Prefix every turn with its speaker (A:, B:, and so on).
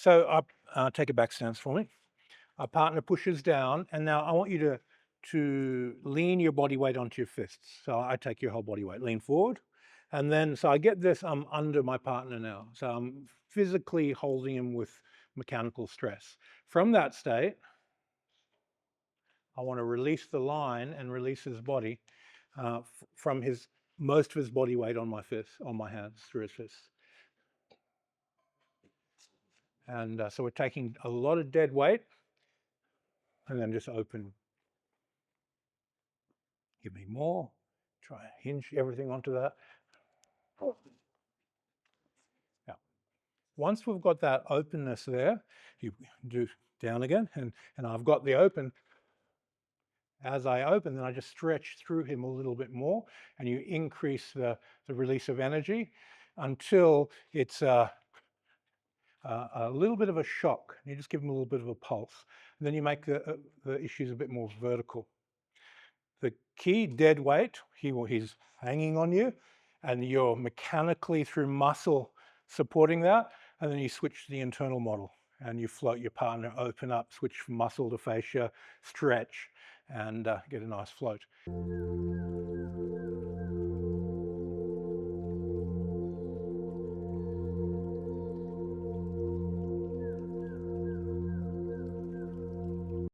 A: So take a back stance for me. Our partner pushes down, and now I want you to lean your body weight onto your fists. So I take your whole body weight, lean forward, and then so I get this. I'm under my partner now, so I'm physically holding him with mechanical stress. From that state, I want to release the line and release his body from his most of his body weight on my fists, on my hands, through his fists. And so we're taking a lot of dead weight, and then just open. Give me more. Try and hinge everything onto that. Now, once we've got that openness there, you do down again, and I've got the open. As I open, then I just stretch through him a little bit more, and you increase the release of energy until it's a little bit of a shock. You just give him a little bit of a pulse, and then you make the issues a bit more vertical. The key dead weight, he's hanging on you, and you're mechanically through muscle supporting that, and then you switch to the internal model, and you float your partner, open up, switch from muscle to fascia, stretch, and get a nice float.